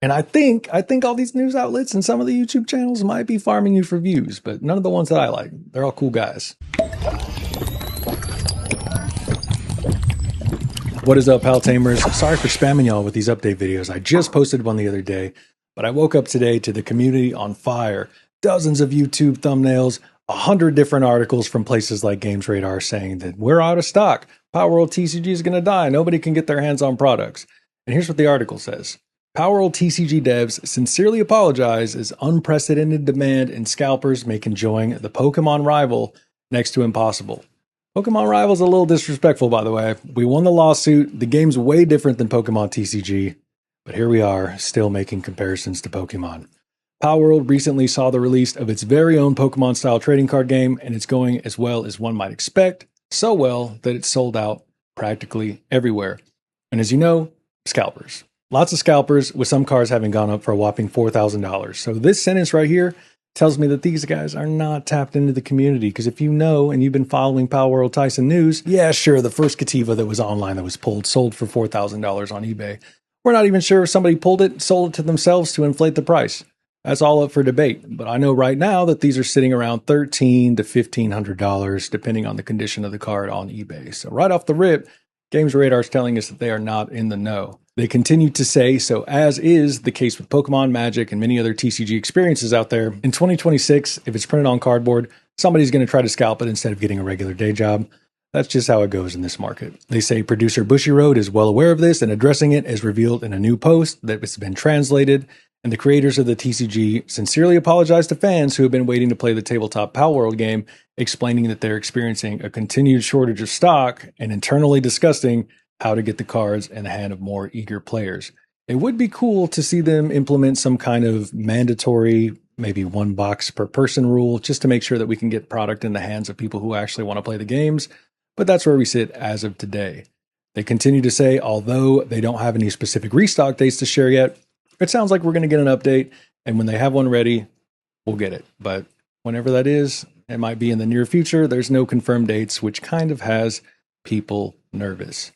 And I think all these news outlets and some of the YouTube channels might be farming you for views, but none of the ones that I like. They're all cool guys. What is up, Pal Tamers? Sorry for spamming y'all with these update videos. I just posted one the other day, but I woke up today to the community on fire. Dozens of YouTube thumbnails, 100 different articles from places like Games Radar saying that we're out of stock. Palworld TCG is going to die. Nobody can get their hands on products. And here's what the article says. Palworld TCG devs sincerely apologize as unprecedented demand and scalpers make enjoying the Pokemon rival next to impossible. Pokemon Rival's a little disrespectful, by the way. We won the lawsuit. The game's way different than Pokemon TCG, but here we are, still making comparisons to Pokemon. Palworld recently saw the release of its very own Pokemon-style trading card game, and it's going as well as one might expect, so well that it's sold out practically everywhere. And as you know, scalpers. Lots of scalpers, with some cards having gone up for a whopping $4,000. So this sentence right here tells me that these guys are not tapped into the community, because if you know and you've been following Palworld Tyson news, yeah, sure, the first Cativa that was online that was pulled sold for $4,000 on eBay. We're not even sure if somebody pulled it, sold it to themselves to inflate the price. That's all up for debate, but I know right now that these are sitting around $1,300 to $1,500 depending on the condition of the card on eBay. So right off the rip, Games Radar is telling us that they are not in the know. They continue to say, so as is the case with Pokemon, Magic, and many other TCG experiences out there, in 2026, if it's printed on cardboard, somebody's going to try to scalp it instead of getting a regular day job. That's just how it goes in this market. They say producer Bushiroad is well aware of this and addressing it as revealed in a new post that has been translated, and the creators of the TCG sincerely apologize to fans who have been waiting to play the tabletop Palworld game, explaining that they're experiencing a continued shortage of stock and internally discussing how to get the cards in the hand of more eager players. It would be cool to see them implement some kind of mandatory, maybe one box per person rule, just to make sure that we can get product in the hands of people who actually want to play the games. But that's where we sit as of today. They continue to say, although they don't have any specific restock dates to share yet, it sounds like we're going to get an update, and when they have one ready, we'll get it. But whenever that is, it might be in the near future. There's no confirmed dates, which kind of has people nervous.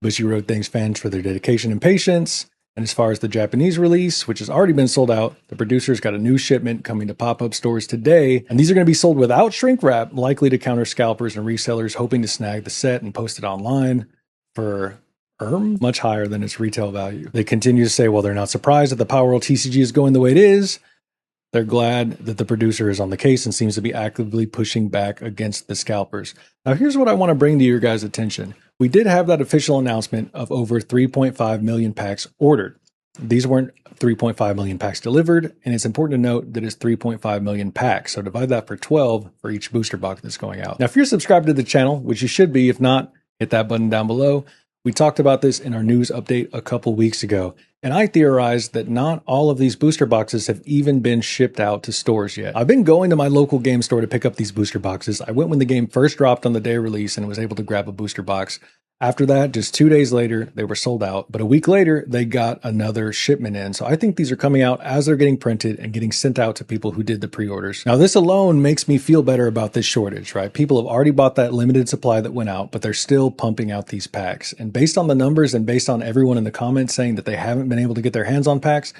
Bushiroad thanks fans for their dedication and patience. And as far as the Japanese release, which has already been sold out, the producer's got a new shipment coming to pop-up stores today. And these are going to be sold without shrink wrap, likely to counter scalpers and resellers hoping to snag the set and post it online for much higher than its retail value. They continue to say, while they're not surprised that the Palworld TCG is going the way it is, they're glad that the producer is on the case and seems to be actively pushing back against the scalpers. Now, here's what I want to bring to your guys' attention. We did have that official announcement of over 3.5 million packs ordered. These weren't 3.5 million packs delivered, and it's important to note that it's 3.5 million packs. So divide that for 12 for each booster box that's going out. Now, if you're subscribed to the channel, which you should be, if not, hit that button down below. We talked about this in our news update a couple weeks ago, and I theorized that not all of these booster boxes have even been shipped out to stores yet. I've been going to my local game store to pick up these booster boxes. I went when the game first dropped on the day of release and was able to grab a booster box. After that, just 2 days later, they were sold out. But a week later, they got another shipment in. So I think these are coming out as they're getting printed and getting sent out to people who did the pre-orders. Now, this alone makes me feel better about this shortage, right? People have already bought that limited supply that went out, but they're still pumping out these packs. And based on the numbers and based on everyone in the comments saying that they haven't been able to get their hands on packs,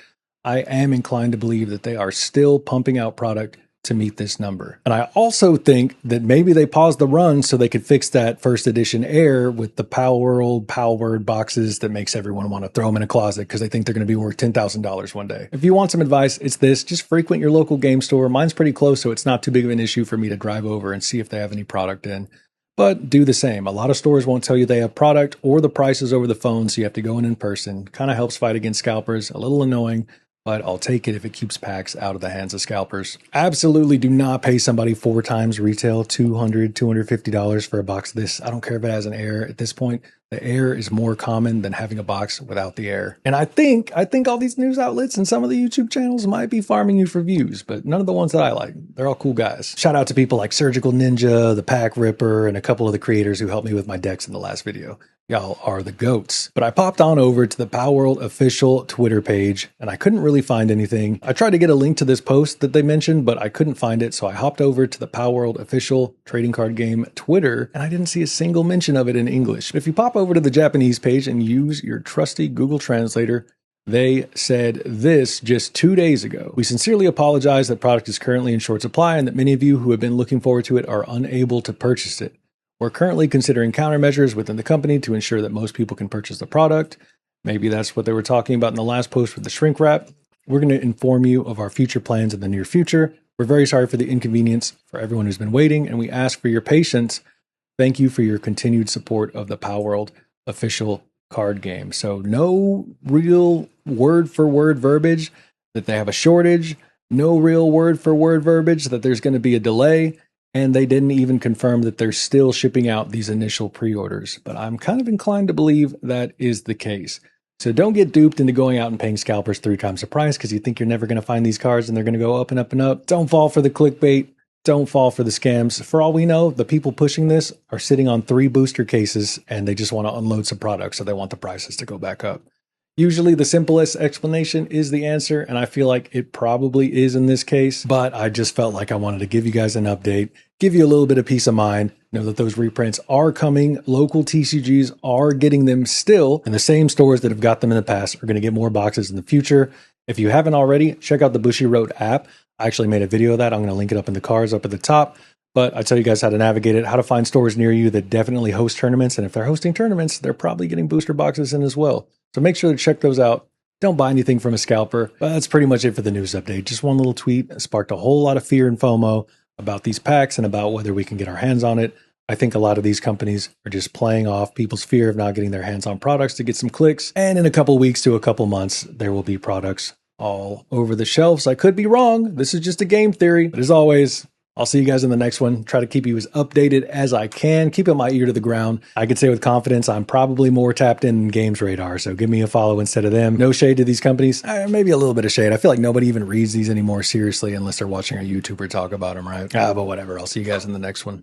I am inclined to believe that they are still pumping out product to meet this number. And I also think that maybe they paused the run so they could fix that first edition air with the palword boxes that makes everyone want to throw them in a closet because they think they're going to be worth $10,000 one day. If you want some advice, it's this: just frequent your local game store. Mine's pretty close, so it's not too big of an issue for me to drive over and see if they have any product in. But do the same. A lot of stores won't tell you they have product or the prices over the phone, so you have to go in person. Kind of helps fight against scalpers. A little annoying, but I'll take it if it keeps packs out of the hands of scalpers. Absolutely do not pay somebody 4 times retail, $200, $250 for a box of this. I don't care if it has an air. At this point, the air is more common than having a box without the air. And I think all these news outlets and some of the YouTube channels might be farming you for views, but none of the ones that I like. They're all cool guys. Shout out to people like Surgical Ninja, the Pack Ripper, and a couple of the creators who helped me with my decks in the last video. Y'all are the goats. But I popped on over to the Palworld official Twitter page, and I couldn't really find anything. I tried to get a link to this post that they mentioned, but I couldn't find it, so I hopped over to the Palworld official trading card game Twitter, and I didn't see a single mention of it in English. But if you pop over to the Japanese page and use your trusty Google Translator, They said this just 2 days ago. We sincerely apologize that product is currently in short supply and that many of you who have been looking forward to it are unable to purchase it. We're currently considering countermeasures within the company to ensure that most people can purchase the product. Maybe that's what they were talking about in the last post with the shrink wrap. We're going to inform you of our future plans in the near future. We're very sorry for the inconvenience for everyone who's been waiting, and we ask for your patience. Thank you for your continued support of the Palworld official card game. So no real word for word verbiage that they have a shortage, no real word for word verbiage that there's going to be a delay, and they didn't even confirm that they're still shipping out these initial pre-orders. But I'm kind of inclined to believe that is the case. So don't get duped into going out and paying scalpers 3 times the price because you think you're never going to find these cards and they're going to go up and up and up. Don't fall for the clickbait. Don't fall for the scams. For all we know, the people pushing this are sitting on 3 booster cases and they just want to unload some products, so they want the prices to go back up. Usually the simplest explanation is the answer, and I feel like it probably is in this case, but I just felt like I wanted to give you guys an update, give you a little bit of peace of mind, know that those reprints are coming, local TCGs are getting them still, and the same stores that have got them in the past are going to get more boxes in the future. If you haven't already, check out the Bushiroad app. I actually made a video of that. I'm going to link it up in the cards up at the top. But I tell you guys how to navigate it, how to find stores near you that definitely host tournaments. And if they're hosting tournaments, they're probably getting booster boxes in as well. So make sure to check those out. Don't buy anything from a scalper. But that's pretty much it for the news update. Just one little tweet sparked a whole lot of fear and FOMO about these packs and about whether we can get our hands on it. I think a lot of these companies are just playing off people's fear of not getting their hands on products to get some clicks. And in a couple weeks to a couple months, there will be products all over the shelves. I could be wrong. This is just a game theory. But as always, I'll see you guys in the next one. Try to keep you as updated as I can. Keeping my ear to the ground. I can say with confidence, I'm probably more tapped in Games Radar, so give me a follow instead of them. No shade to these companies. Maybe a little bit of shade. I feel like nobody even reads these anymore seriously unless they're watching a YouTuber talk about them, right? But whatever. I'll see you guys in the next one.